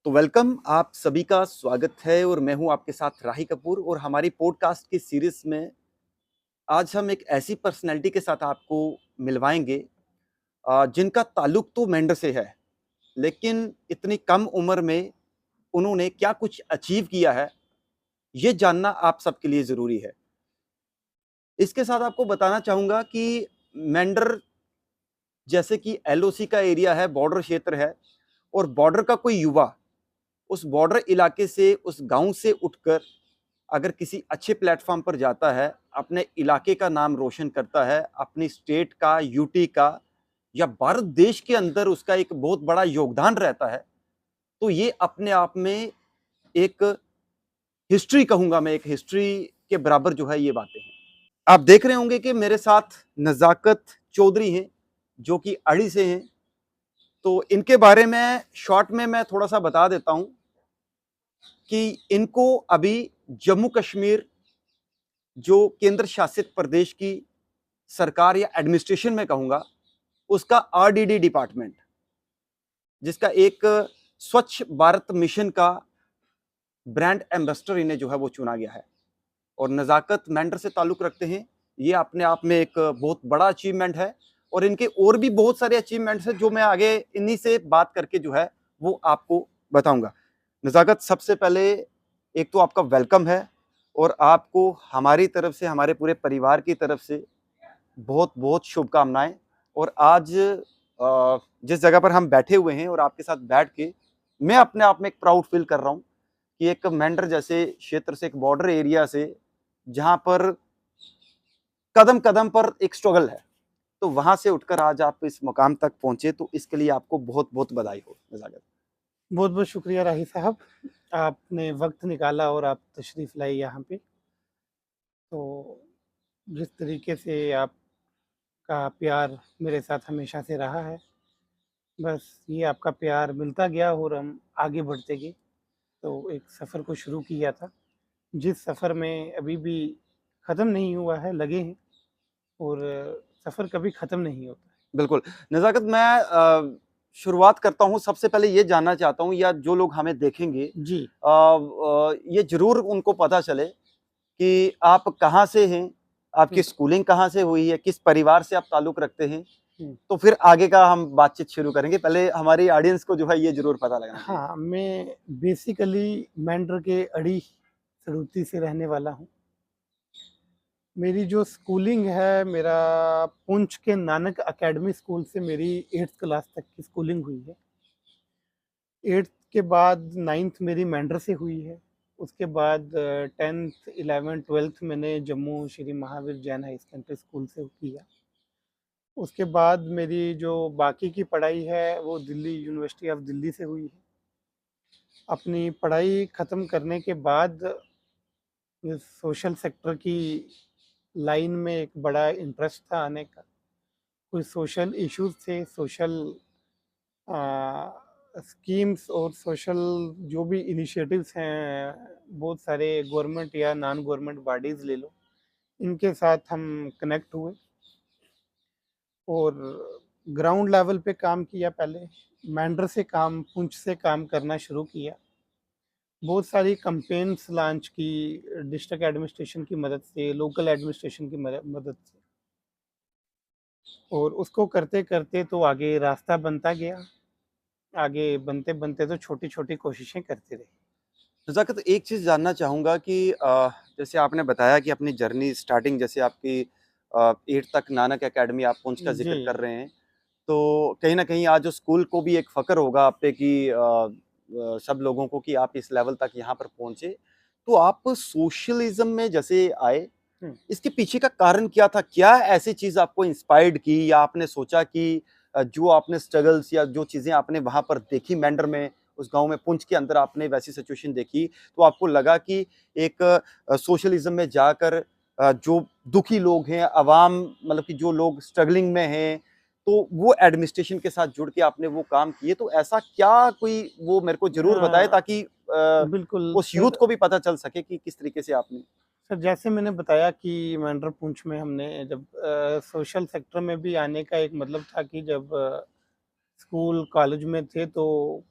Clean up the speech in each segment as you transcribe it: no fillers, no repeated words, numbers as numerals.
तो वेलकम, आप सभी का स्वागत है और मैं हूं आपके साथ राही कपूर। और हमारी पॉडकास्ट की सीरीज में आज हम एक ऐसी पर्सनैलिटी के साथ आपको मिलवाएंगे जिनका ताल्लुक तो मेंढर से है, लेकिन इतनी कम उम्र में उन्होंने क्या कुछ अचीव किया है, ये जानना आप सबके लिए ज़रूरी है। इसके साथ आपको बताना चाहूँगा कि मेंढर जैसे कि एलओसी का एरिया है, बॉर्डर क्षेत्र है, और बॉर्डर का कोई युवा उस बॉर्डर इलाके से, उस गाँव से उठकर अगर किसी अच्छे प्लेटफॉर्म पर जाता है, अपने इलाके का नाम रोशन करता है, अपनी स्टेट का, यूटी का या भारत देश के अंदर उसका एक बहुत बड़ा योगदान रहता है, तो ये अपने आप में एक हिस्ट्री कहूँगा मैं, एक हिस्ट्री के बराबर जो है ये बातें हैं। आप देख रहे होंगे कि मेरे साथ नज़ाकत चौधरी हैं, जो कि अड़ी से हैं। तो इनके बारे में शॉर्ट में मैं थोड़ा-सा बता देता हूँ कि इनको अभी जम्मू कश्मीर जो केंद्र शासित प्रदेश की सरकार या एडमिनिस्ट्रेशन में कहूंगा, उसका आरडीडी डिपार्टमेंट, जिसका एक स्वच्छ भारत मिशन का ब्रांड एम्बेसडर इन्हें जो है वो चुना गया है। और नज़ाकत मेंढर से ताल्लुक रखते हैं, ये अपने आप में एक बहुत बड़ा अचीवमेंट है। और इनके और भी बहुत सारे अचीवमेंट्स हैं जो मैं आगे इन्हीं से बात करके जो है वो आपको बताऊंगा। नज़ाकत, सबसे पहले एक तो आपका वेलकम है, और आपको हमारी तरफ से, हमारे पूरे परिवार की तरफ से बहुत बहुत शुभकामनाएं। और आज जिस जगह पर हम बैठे हुए हैं और आपके साथ बैठ के मैं अपने आप में एक प्राउड फील कर रहा हूं कि एक मेंढर जैसे क्षेत्र से, एक बॉर्डर एरिया से, जहां पर कदम कदम पर एक स्ट्रगल है, तो वहां से उठकर आज आप इस मुकाम तक पहुंचे, तो इसके लिए आपको बहुत बहुत बधाई हो नज़ाकत। बहुत बहुत शुक्रिया राही साहब, आपने वक्त निकाला और आप तशरीफ़ लाई यहाँ पे। तो जिस तरीके से आपका प्यार मेरे साथ हमेशा से रहा है, बस ये आपका प्यार मिलता गया और हम आगे बढ़ते गए। तो एक सफ़र को शुरू किया था, जिस सफ़र में अभी भी ख़त्म नहीं हुआ है, लगे हैं। और सफ़र कभी ख़त्म नहीं होता है। बिल्कुल। नज़ाकत, मैं शुरुआत करता हूँ, सबसे पहले ये जानना चाहता हूँ, या जो लोग हमें देखेंगे जी। ये ज़रूर उनको पता चले कि आप कहाँ से हैं, आपकी हुँ, स्कूलिंग कहाँ से हुई है, किस परिवार से आप ताल्लुक़ रखते हैं? हुँ। तो फिर आगे का हम बातचीत शुरू करेंगे। पहले हमारी ऑडियंस को जो है ये ज़रूर पता लगाना चाहिए। हाँ, मैं बेसिकली मेंढर के अड़ी सड़ूती से रहने वाला हूँ। मेरी जो स्कूलिंग है, मेरा पुंछ के नानक अकेडमी स्कूल से मेरी 8th क्लास तक की स्कूलिंग हुई है। 8th के बाद 9th मेरी मेंढर से हुई है। उसके बाद 10th, 11th, 12th मैंने Jammu Shri Mahavir Jain high secondary school से किया। उसके बाद मेरी जो बाकी की पढ़ाई है, वो दिल्ली यूनिवर्सिटी ऑफ दिल्ली से हुई है। अपनी पढ़ाई ख़त्म करने के बाद इस सोशल सेक्टर की लाइन में एक बड़ा इंटरेस्ट था आने का। कुछ सोशल इश्यूज़ थे, सोशल स्कीम्स और सोशल जो भी इनिशिएटिव्स हैं, बहुत सारे गवर्नमेंट या नॉन गवर्नमेंट बॉडीज़ ले लो, इनके साथ हम कनेक्ट हुए और ग्राउंड लेवल पे काम किया पहले। मेंढर से काम, पुंछ से काम करना शुरू किया। बहुत सारी कैम्पेन्स लॉन्च की डिस्ट्रिक्ट एडमिनिस्ट्रेशन की मदद से, लोकल एडमिनिस्ट्रेशन की मदद से। और उसको करते-करते तो आगे रास्ता बनता गया। आगे बनते-बनते तो छोटी-छोटी कोशिशें करते रहे। नज़ाकत, एक चीज़ जानना चाहूँगा कि जैसे आपने बताया कि अपनी जर्नी स्टार्टिंग जैसे आपकी 8th तक नानक अकेडमी आप पुंछ का जी। ज़िक्र कर रहे हैं। तो कहीं न कहीं आज उस स्कूल को भी एक फ़क्र होगा आप पे कि सब लोगों को, कि आप इस लेवल तक यहाँ पर पहुँचे। तो आप सोशलिज़्म में जैसे आए, हुँ। इसके पीछे का कारण क्या था? क्या ऐसी चीज़ आपको इंस्पायर्ड की, या आपने सोचा कि जो आपने स्ट्रगल्स या जो चीज़ें आपने वहाँ पर देखी मेंढर में, उस गाँव में, पुंछ के अंदर आपने वैसी सिचुएशन देखी, तो आपको लगा कि एक सोशलिज़्म में जाकर जो दुखी लोग हैं, अवाम, मतलब कि जो लोग स्ट्रगलिंग में हैं, तो वो एडमिनिस्ट्रेशन के साथ जुड़ के आपने वो काम किए। तो ऐसा क्या कोई, वो मेरे को ज़रूर बताएँ, ताकि बिल्कुल उस यूथ सर। को भी पता चल सके कि किस तरीके से आपने। सर, जैसे मैंने बताया कि मेंढर पुंछ में हमने जब सोशल सेक्टर में भी आने का एक मतलब था कि जब स्कूल कॉलेज में थे तो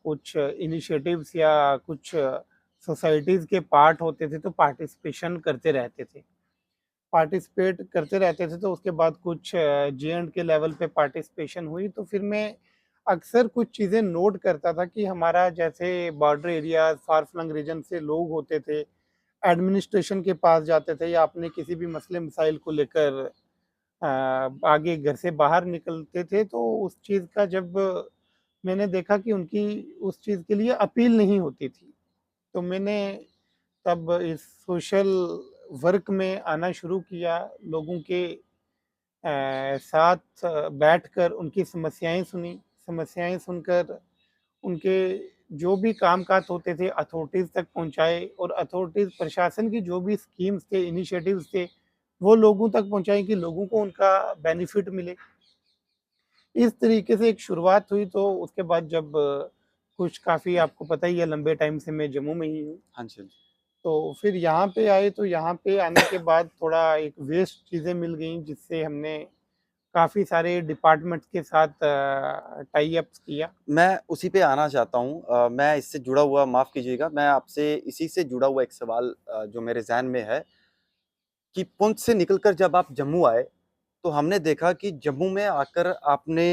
कुछ इनिशिएटिव्स या कुछ सोसाइटीज़ के पार्ट होते थे तो पार्टिसिपेशन करते रहते थे। पार्टिसिपेट करते रहते थे तो उसके बाद कुछ जे एंड के लेवल पे पार्टिसिपेशन हुई तो फिर मैं अक्सर कुछ चीज़ें नोट करता था कि हमारा जैसे border areas, far flung region से लोग होते थे, एडमिनिस्ट्रेशन के पास जाते थे या अपने किसी भी मसले मसाइल को लेकर आगे घर से बाहर निकलते थे तो उस चीज़ का जब मैंने देखा कि उनकी उस चीज़ के लिए अपील नहीं होती थी, तो मैंने तब इस सोशल वर्क में आना शुरू किया, लोगों के साथ बैठकर उनकी समस्याएँ सुनी, समस्याएँ सुनकर उनके जो भी काम-काज होते थे अथॉरिटीज़ तक पहुँचाए और अथॉरिटीज़ प्रशासन की जो भी स्कीम्स थे, इनिशिएटिव्स थे, वो लोगों तक पहुँचाए कि लोगों को उनका बेनिफिट मिले। इस तरीके से एक शुरुआत हुई तो उसके बाद जब कुछ काफ़ी आपको पता ही है लंबे टाइम से मैं जम्मू में ही हूँ। हाँ जी, हाँ जी। तो फिर यहाँ पे आए तो यहाँ पे आने के बाद थोड़ा एक वेस्ट चीज़ें मिल गईं जिससे हमने काफ़ी सारे डिपार्टमेंट्स के साथ टाई अप्स किया। मैं उसी पे आना चाहता हूँ। मैं इससे जुड़ा हुआ माफ़ कीजिएगा, मैं आपसे इसी से जुड़ा हुआ एक सवाल जो मेरे ज़हन में है कि पुंछ से निकलकर जब आप जम्मू आए, तो हमने देखा कि जम्मू में आकर आपने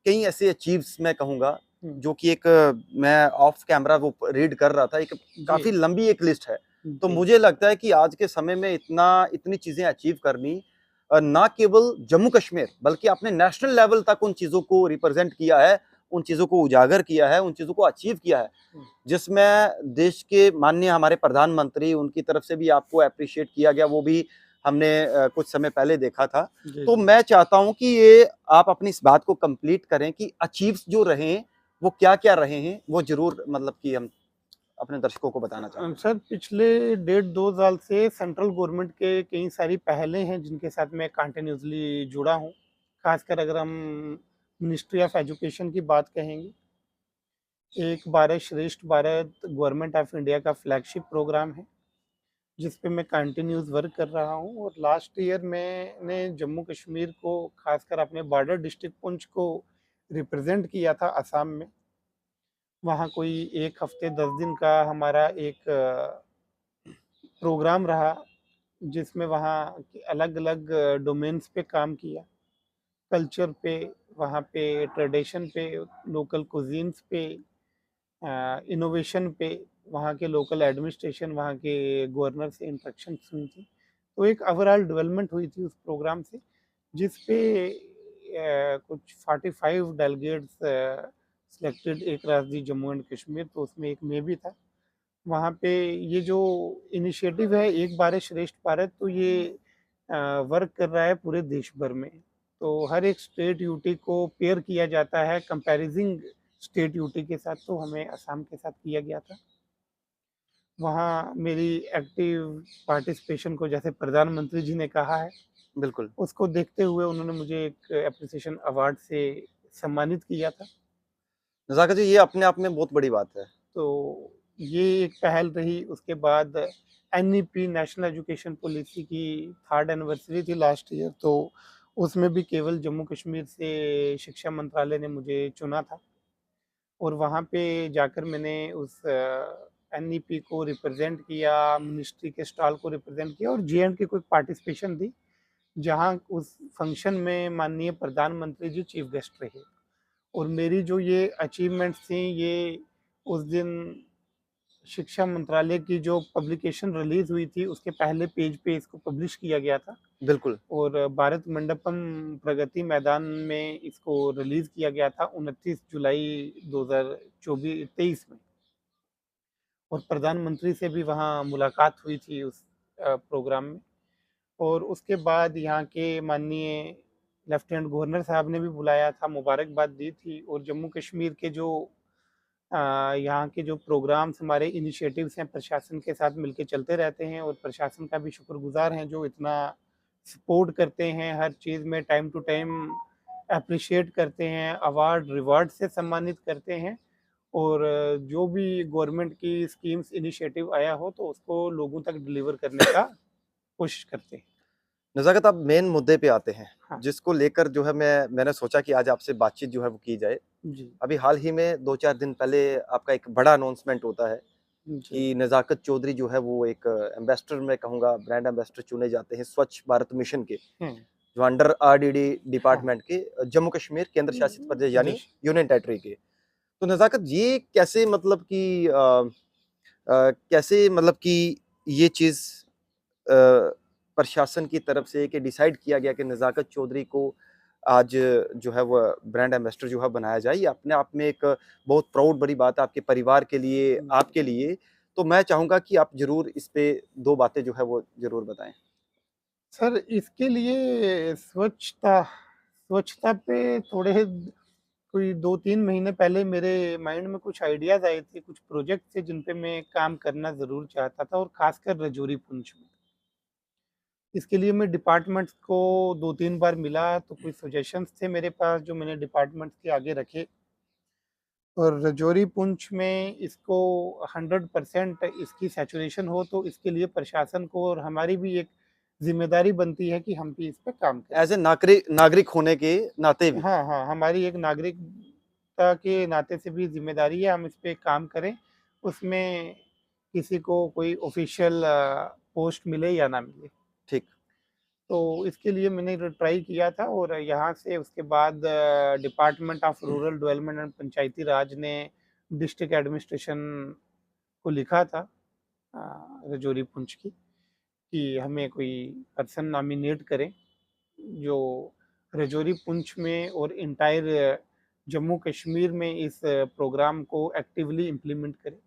कई ऐसे अचीव्स मैं कहूँगा, हुँ, जो कि एक मैं ऑफ कैमरा वो रीड कर रहा था, एक जी, काफ़ी लंबी एक लिस्ट है। तो जी, मुझे लगता है कि आज के समय में इतनी चीज़ें अचीव करनी ना केवल जम्मू-कश्मीर बल्कि आपने नेशनल लेवल तक उन चीज़ों को रिप्रेज़ेंट किया है, उन चीज़ों को उजागर किया है, उन चीज़ों को अचीव किया है, हुँ, जिसमें देश के माननीय हमारे प्रधानमंत्री उनकी तरफ से भी आपको एप्रिशिएट किया गया, वो भी हमने कुछ समय पहले देखा था। जी, तो जी। मैं चाहता हूँ कि ये आप अपनी इस बात को कंप्लीट करें कि अचीव्स जो रहे हैं, वो क्या-क्या रहे हैं? वो ज़रूर मतलब कि हम अपने दर्शकों को बताना चाहते हैं। सर पिछले डेढ़ 2 साल से सेंट्रल गवर्नमेंट के कई सारी पहलें हैं जिनके साथ मैं कंटिन्यूअसली जुड़ा हूँ। ख़ासकर अगर हम मिनिस्ट्री ऑफ एजुकेशन की बात कहेंगे, एक भारत श्रेष्ठ भारत गवर्नमेंट ऑफ इंडिया का फ्लैगशिप प्रोग्राम है, जिस पे मैं कंटिन्यूअस वर्क कर रहा हूँ और लास्ट ईयर मैंने जम्मू कश्मीर को ख़ासकर अपने बॉर्डर डिस्ट्रिक्ट पुंछ को रिप्रेज़ेंट किया था असम में। वहाँ कोई 1 हफ़्ते 10 दिन का हमारा एक प्रोग्राम रहा, जिसमें वहाँ के अलग-अलग डोमेन्स पे काम किया। कल्चर पे, वहाँ पे ट्रेडिशन पे, लोकल कुज़ीन्स पे, इनोवेशन पे, वहाँ के लोकल एडमिनिस्ट्रेशन, वहाँ के गवर्नर से इंटरेक्शंस हुई थी। तो एक ओवरऑल डेवलपमेंट हुई थी उस प्रोग्राम से, जिस पे कुछ 45 delegates selected across the Jammu and Kashmir, तो उसमें एक मैं भी था। वहाँ पे ये जो इनिशिएटिव है एक भारत श्रेष्ठ भारत तो ये वर्क कर रहा है पूरे देश भर में। तो हर एक स्टेट यूटी को पेयर किया जाता है कंपैरिज़िंग स्टेट यूटी के साथ, तो हमें असम के साथ किया गया था। वहाँ मेरी एक्टिव पार्टिसिपेशन को जैसे प्रधानमंत्री जी ने कहा है, बिल्कुल। उसको देखते हुए उन्होंने मुझे एक एप्रिसिएशन अवार्ड से सम्मानित किया था। नज़ाकत जी, ये अपने आप में बहुत बड़ी बात है। तो ये एक पहल रही, उसके बाद एनईपी नेशनल एजुकेशन पॉलिसी की 3rd एनिवर्सरी थी लास्ट ईयर, तो उसमें भी केवल जम्मू कश्मीर से शिक्षा मंत्रालय ने मुझे चुना था और वहाँ पे जाकर मैंने उस एनईपी को रिप्रेजेंट किया, मिनिस्ट्री के स्टॉल को रिप्रेजेंट किया और जे एंड के को एक पार्टिसिपेशन दी, जहाँ उस फंक्शन में माननीय प्रधानमंत्री जी चीफ गेस्ट रहे और मेरी जो ये अचीवमेंट्स थी, ये उस दिन शिक्षा मंत्रालय की जो पब्लिकेशन रिलीज़ हुई थी, उसके पहले पेज पे इसको पब्लिश किया गया था बिल्कुल। और भारत मंडपम प्रगति मैदान में इसको रिलीज़ किया गया था 29 जुलाई 2023 में और प्रधानमंत्री से भी वहाँ मुलाकात हुई थी उस प्रोग्राम में और उसके बाद यहाँ के माननीय लेफ्टिनेंट गवर्नर साहब ने भी बुलाया था, मुबारकबाद दी थी और जम्मू कश्मीर के जो यहाँ के जो प्रोग्राम्स हमारे इनिशिएटिव्स हैं प्रशासन के साथ मिलके चलते रहते हैं और प्रशासन का भी शुक्रगुज़ार हैं जो इतना सपोर्ट करते हैं, हर चीज़ में टाइम टू टाइम एप्रिशिएट करते हैं, अवार्ड, रिवार्ड से सम्मानित करते हैं और जो भी गवर्नमेंट की स्कीम्स, इनिशिएटिव आया हो तो उसको लोगों तक डिलीवर करने का कोशिश करते हैं। नज़ाकत, अब मेन मुद्दे पे आते हैं, हाँ, जिसको लेकर जो है मैंने सोचा कि आज आपसे बातचीत जो है वो की जाए। जी, अभी हाल ही में 2-4 दिन पहले आपका एक बड़ा अनाउंसमेंट होता है जी। कि नज़ाकत चौधरी जो है वो एक एम्बेसडर, मैं कहूँगा ब्रांड एम्बेसडर चुने जाते हैं स्वच्छ भारत मिशन के, हुँ, जो अंडर आरडीडी हाँ, डिपार्टमेंट के जम्मू कश्मीर केंद्र शासित प्रदेश यानी जश यूनियन टेरिटरी के। तो नज़ाकत, ये कैसे मतलब कि कैसे मतलब कि ये चीज़ अ, प्रशासन की तरफ से कि डिसाइड किया गया कि नज़ाकत चौधरी को आज जो है वो ब्रांड एम्बेसडर जो है बनाया जाए। ये अपने आप में एक बहुत प्राउड बड़ी बात है आपके परिवार के लिए, आपके जी। लिए। तो मैं चाहूँगा कि आप ज़रूर इस पे 2 बातें जो है वो ज़रूर बताएँ। सर इसके लिए स्वच्छता पे थोड़े कोई 2-3 महीने पहले मेरे माइंड में कुछ आइडियाज़ आए थे, कुछ प्रोजेक्ट थे जिन पे मैं काम करना ज़रूर चाहता था और ख़ासकर रजौरी पुंछ में। इसके लिए मैं डिपार्टमेंट्स को 2-3 बार मिला तो कुछ सजेशंस थे मेरे पास जो मैंने डिपार्टमेंट्स के आगे रखे और रजौरी पुंछ में इसको 100% इसकी सैचुरेशन हो तो इसके लिए प्रशासन को और हमारी भी एक ज़िम्मेदारी बनती है कि हम भी इस पे काम करें। ऐज़ ए नागरिक होने के नाते भी। हाँ, हाँ, हमारी एक नागरिकता के नाते से भी ज़िम्मेदारी है हम इस पे काम करें। उसमें किसी को कोई ऑफ़िशियल पोस्ट मिले या ना मिले। ठीक। तो इसके लिए मैंने ट्राई किया था और यहाँ से उसके बाद department of rural development and Panchayati Raj ने डिस्ट्रिक्ट एडमिनिस्ट्रेशन को लिखा था रजौरी पुंछ की कि हमें कोई पर्सन नॉमिनेट करें जो रजौरी पुंछ में और इंटायर जम्मू कश्मीर में इस प्रोग्राम को एक्टिवली इम्प्लीमेंट करे।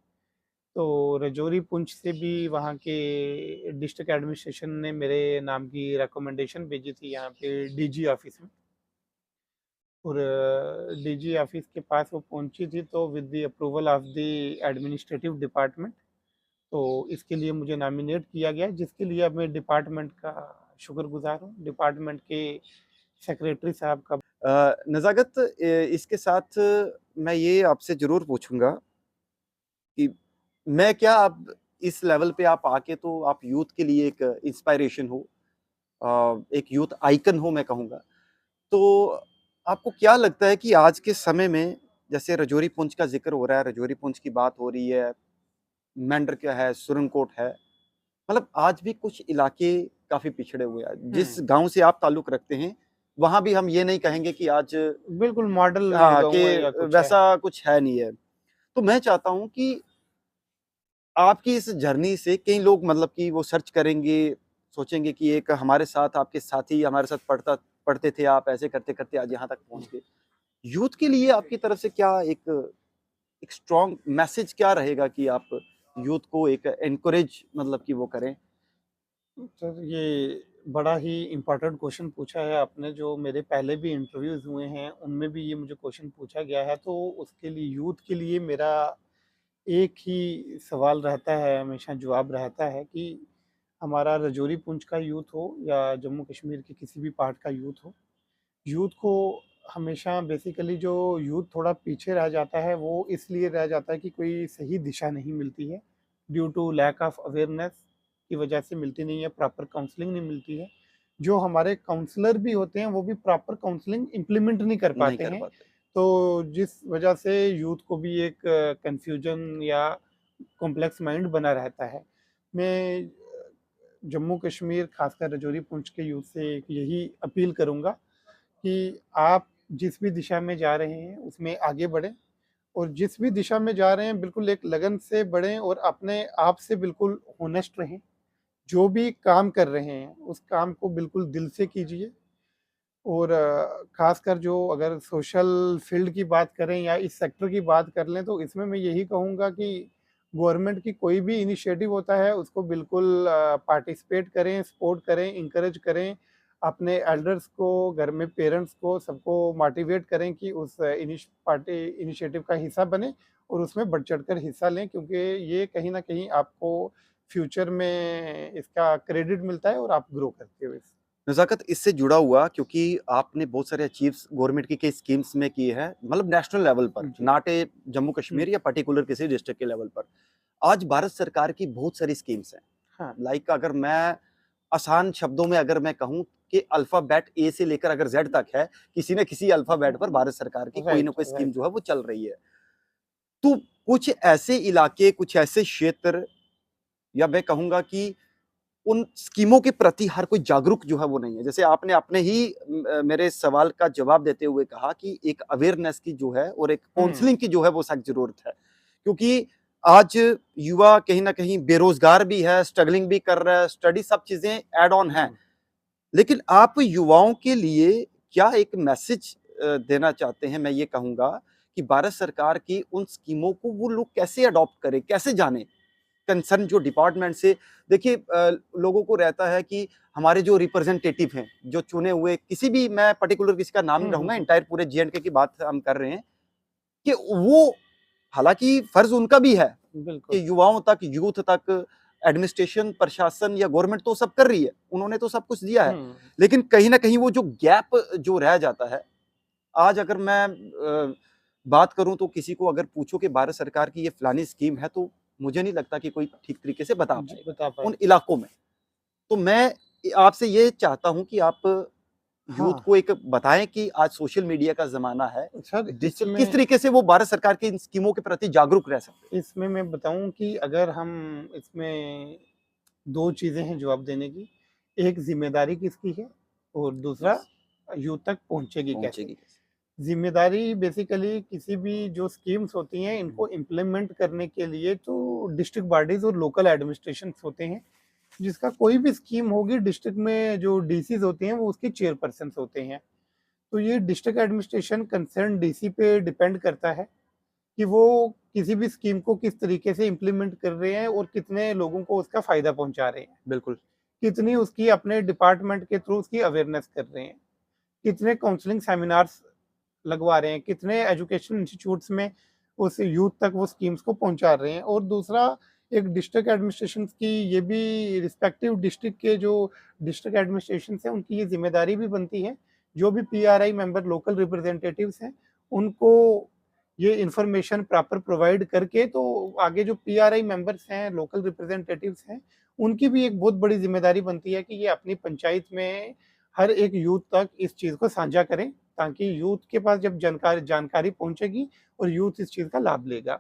तो रजौरी पुंछ से भी वहाँ के डिस्ट्रिक्ट एडमिनिस्ट्रेशन ने मेरे नाम की रिकमेंडेशन भेजी थी यहाँ पे डीजी ऑफिस में और डीजी ऑफिस के पास वो पहुँची थी तो with the approval of the administrative department तो इसके लिए मुझे नॉमिनेट किया गया जिसके लिए अब मैं डिपार्टमेंट का शुक्रगुजार हूँ डिपार्टमेंट के सेक्रेटरी साहब का। नज़ाकत, इसके साथ मैं ये आपसे ज़रूर पूछूँगा कि मैं क्या अब इस लेवल पे आप आके तो आप यूथ के लिए एक इंस्पायरेशन हो, एक यूथ आइकन हो मैं कहूँगा। तो आपको क्या लगता है कि आज के समय में जैसे रजौरी पुंछ का ज़िक्र हो रहा है, रजौरी पुंछ की बात हो रही है, मेंढर क्या है, सुरनकोट है, मतलब आज भी कुछ इलाके काफ़ी पिछड़े हुए हैं। जिस हुँ, गाँव से आप ताल्लुक रखते हैं, वहाँ भी हम ये नहीं कहेंगे कि आज बिल्कुल मॉडल हाँ, गाँव है कि या कुछ है। वैसा कुछ है नहीं है। तो मैं चाहता हूँ कि आपकी इस जर्नी से कई लोग मतलब कि वो सर्च करेंगे, सोचेंगे कि एक हमारे साथ आपके साथी हमारे साथ पढ़ते थे, आप ऐसे करते-करते आज यहाँ तक पहुँच गए। यूथ के लिए आपकी तरफ से क्या एक स्ट्रॉन्ग मैसेज क्या रहेगा कि आप यूथ को एक एनकरेज मतलब कि वो करें? सर ये बड़ा ही इम्पोर्टेंट क्वेश्चन पूछा है आपने जो मेरे पहले भी इंटरव्यूज़ हुए हैं, उनमें भी ये मुझे क्वेश्चन पूछा गया है, तो उसके लिए यूथ के लिए मेरा एक ही सवाल रहता है, हमेशा जवाब रहता है कि हमारा रजौरी पुंछ का यूथ हो या जम्मू कश्मीर के किसी भी पार्ट का यूथ हो, यूथ को हमेशा बेसिकली जो यूथ थोड़ा पीछे रह जाता है, वो इसलिए रह जाता है कि कोई सही दिशा नहीं मिलती है, due to lack of awareness की वजह से मिलती नहीं है, प्रॉपर काउंसलिंग नहीं मिलती है। जो हमारे काउंसलर भी होते हैं, वो भी प्रॉपर काउंसलिंग इम्प्लीमेंट नहीं कर नहीं पाते कर हैं। पाते। तो जिस वजह से यूथ को भी एक कन्फ्यूजन या कॉम्प्लेक्स माइंड बना रहता है। मैं जम्मू कश्मीर खासकर रजौरी पुंछ के यूथ से एक यही अपील करूँगा कि आप जिस भी दिशा में जा रहे हैं उसमें आगे बढ़ें और जिस भी दिशा में जा रहे हैं बिल्कुल एक लगन से बढ़ें और अपने आप से बिल्कुल होनेस्ट रहें। जो भी काम कर रहे हैं उस काम को बिल्कुल दिल से कीजिए और ख़ासकर जो अगर सोशल फ़ील्ड की बात करें या इस सेक्टर की बात कर लें तो इसमें मैं यही कहूँगा कि गवर्नमेंट की कोई भी इनिशिएटिव होता है उसको बिल्कुल पार्टिसिपेट करें, सपोर्ट करें, एनकरेज करें। अपने एल्डर्स को, घर में पेरेंट्स को सबको मोटिवेट करें कि उस इनिशिएटिव का हिस्सा बनें और उसमें बढ़-चढ़ कर हिस्सा लें क्योंकि ये कहीं न कहीं आपको फ्यूचर में इसका क्रेडिट मिलता है और आप ग्रो करते हो इससे। नज़ाकत, इससे जुड़ा हुआ क्योंकि आपने बहुत सारे अचीव्स गवर्नमेंट की कई स्कीम्स में किए हैं, मतलब नेशनल लेवल पर, जी। नॉट ए जम्मू हुँ, कश्मीर या पर्टिकुलर किसी डिस्ट्रिक्ट के लेवल पर। आज भारत सरकार की बहुत सारी स्कीम्स हैं। हाँ। लाइक अगर मैं आसान शब्दों में अगर मैं कहूँ कि अल्फाबेट ए से लेकर अगर जेड तक है, किसी न किसी अल्फाबेट पर भारत सरकार की कोई राइट, ना कोई स्कीम राइट। जो है वो चल रही है। तो कुछ ऐसे इलाके, कुछ ऐसे क्षेत्र, या मैं कहूँगा कि उन स्कीमों के प्रति हर कोई जागरूक जो है वो नहीं है। जैसे आपने अपने ही मेरे सवाल का जवाब देते हुए कहा कि एक अवेयरनेस की जो है और एक हुँ, काउंसलिंग की जो है वो सख्त ज़रूरत है। क्योंकि आज युवा कहीं न कहीं बेरोज़गार भी है, स्ट्रगलिंग भी कर रहा है, स्टडी सब चीज़ें ऐड ऑन हैं। हुँ। लेकिन आप युवाओं के लिए क्या एक मैसेज देना चाहते हैं? मैं ये कहूँगा कि भारत सरकार की उन स्कीमों को वो लोग कैसे अडॉप्ट करें, कैसे जानें? कंसर्न जो डिपार्टमेंट से देखिए लोगों को रहता है कि हमारे जो रिप्रेजेंटेटिव हैं, जो चुने हुए किसी भी मैं पर्टिकुलर किसी का नाम नहीं हुँ, हुँ, रहूँगा, हुँ। एंटायर पूरे जे एंड के की बात हम कर रहे हैं कि वो हालाँकि फ़र्ज़ उनका भी है बिल्कुल। कि युवाओं तक, यूथ तक एडमिनिस्ट्रेशन, प्रशासन या गवर्नमेंट तो सब कर रही है, उन्होंने तो सब कुछ दिया है। हुँ। लेकिन कहीं न कहीं वो जो गैप जो रह जाता है, आज अगर मैं बात करूँ तो किसी को अगर पूछो कि भारत सरकार की ये फलानी स्कीम है, तो मुझे नहीं लगता कि कोई ठीक तरीके से बता जी, पाएगा, बता उन पाएँगे। इलाकों में। तो मैं आपसे ये चाहता हूँ कि आप यूथ हाँ, को एक बताएँ कि आज सोशल मीडिया का ज़माना है, सर डिजिटल किस इसमें तरीके से वो भारत सरकार की इन स्कीमों के प्रति जागरूक रह सकते हैं? इसमें मैं बताऊँ कि अगर हम इसमें 2 चीज़ें हैं जवाब देने की। एक ज़िम्मेदारी किसकी है और दूसरा यस, यूथ तक पहुँचेगी कैसे? पहुँचेगी कैसे? ज़िम्मेदारी बेसिकली किसी भी जो स्कीम्स होती हैं इनको इम्प्लीमेंट करने के लिए तो डिस्ट्रिक्ट बॉडीज़ और लोकल एडमिनिस्ट्रेशंस होते हैं। जिसका कोई भी स्कीम होगी डिस्ट्रिक्ट में जो डीसीज़ होती हैं वो उसके चेयरपर्सन्स होते हैं। तो ये डिस्ट्रिक्ट एडमिनिस्ट्रेशन कंसर्न डीसी पे डिपेंड करता है कि वो किसी भी स्कीम को किस तरीके से इम्प्लीमेंट कर रहे हैं और कितने लोगों को उसका फ़ायदा पहुँचा रहे हैं। बिल्कुल, कितनी उसकी अपने डिपार्टमेंट के थ्रू उसकी अवेयरनेस कर रहे हैं। कितने काउंसलिंग सेमिनार्स लगवा रहे हैं, कितने एजुकेशन इंस्टीट्यूट्स में उस यूथ तक वो स्कीम्स को पहुँचा रहे हैं और दूसरा एक डिस्ट्रिक्ट एडमिनिस्ट्रेशंस की ये भी रिस्पेक्टिव डिस्ट्रिक्ट के जो डिस्ट्रिक्ट एडमिनिस्ट्रेशंस हैं, उनकी ये ज़िम्मेदारी भी बनती है, जो भी पीआरआई मेंबर लोकल रिप्रेजेंटेटिव्स हैं, उनको ये इन्फॉर्मेशन प्रॉपर प्रोवाइड करके तो आगे जो पीआरआई मेंबर्स हैं, लोकल रिप्रेजेंटेटिव्स हैं, उनकी भी एक बहुत बड़ी ज़िम्मेदारी बनती है कि ये अपनी पंचायत में हर एक यूथ तक इस चीज़ को साझा करें, ताकि यूथ के पास जब जानकारी जानकारी पहुँचेगी और यूथ इस चीज़ का लाभ लेगा।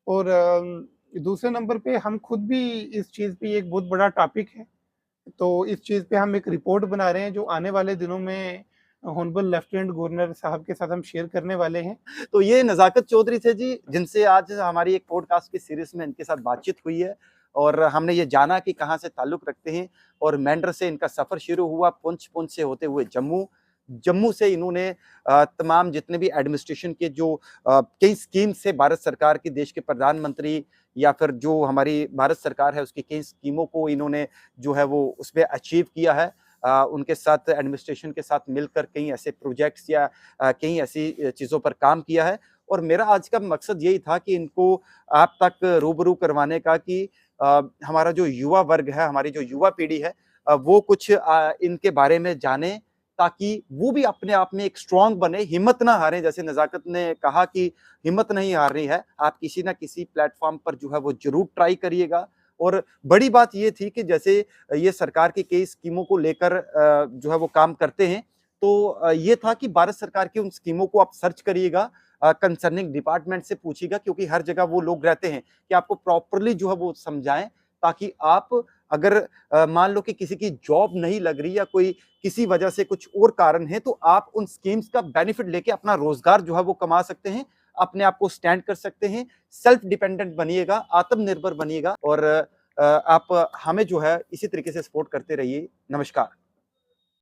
और दूसरे नंबर पे हम खुद भी इस चीज़ पे एक बहुत बड़ा टॉपिक है, तो इस चीज़ पे हम एक रिपोर्ट बना रहे हैं जो आने वाले दिनों में हॉनरेबल लेफ्टिनेंट गवर्नर साहब के साथ हम शेयर करने वाले हैं। तो ये नज़ाकत चौधरी थे जी, जिनसे आज हमारी एक पॉडकास्ट की सीरीज़ में इनके साथ बातचीत हुई है और हमने ये जाना कि कहाँ से ताल्लुक़ रखते हैं और मेंढर से इनका सफ़र शुरू हुआ, पुंछ, पुंछ से होते हुए जम्मू, जम्मू से इन्होंने तमाम जितने भी एडमिनिस्ट्रेशन के जो कई स्कीम्स से भारत सरकार की, देश के प्रधानमंत्री या फिर जो हमारी भारत सरकार है, उसकी कई स्कीमों को इन्होंने जो है वो उसपे अचीव किया है। उनके साथ एडमिनिस्ट्रेशन के साथ मिलकर कई ऐसे प्रोजेक्ट्स या कई ऐसी चीज़ों पर काम किया है और मेरा आज का मकसद यही था कि इनको आप तक रूबरू करवाने का कि हमारा जो युवा वर्ग है, हमारी जो युवा पीढ़ी है वो कुछ इनके बारे में जाने ताकि वो भी अपने आप में एक स्ट्रॉन्ग बने, हिम्मत ना हारें। जैसे नज़ाकत ने कहा कि हिम्मत नहीं हारनी है, आप किसी न किसी प्लेटफ़ॉर्म पर जो है वो ज़रूर ट्राई करिएगा और बड़ी बात ये थी कि जैसे ये सरकार की कई स्कीमों को लेकर जो है वो काम करते हैं। तो ये था कि भारत सरकार की उन स्कीमों को आप सर्च करिएगा कंसर्निंग डिपार्टमेंट से पूछिएगा क्योंकि हर जगह वो लोग रहते हैं कि आपको प्रॉपर्ली जो है वो समझाएँ ताकि आप अगर मान लो कि किसी की जॉब नहीं लग रही या कोई किसी वजह से कुछ और कारण है तो आप उन स्कीम्स का बेनिफिट लेके अपना रोज़गार जो है वो कमा सकते हैं, अपने आप को स्टैंड कर सकते हैं, सेल्फ डिपेंडेंट बनिएगा, आत्मनिर्भर बनिएगा और आप हमें जो है इसी तरीके से सपोर्ट करते रहिए। नमस्कार।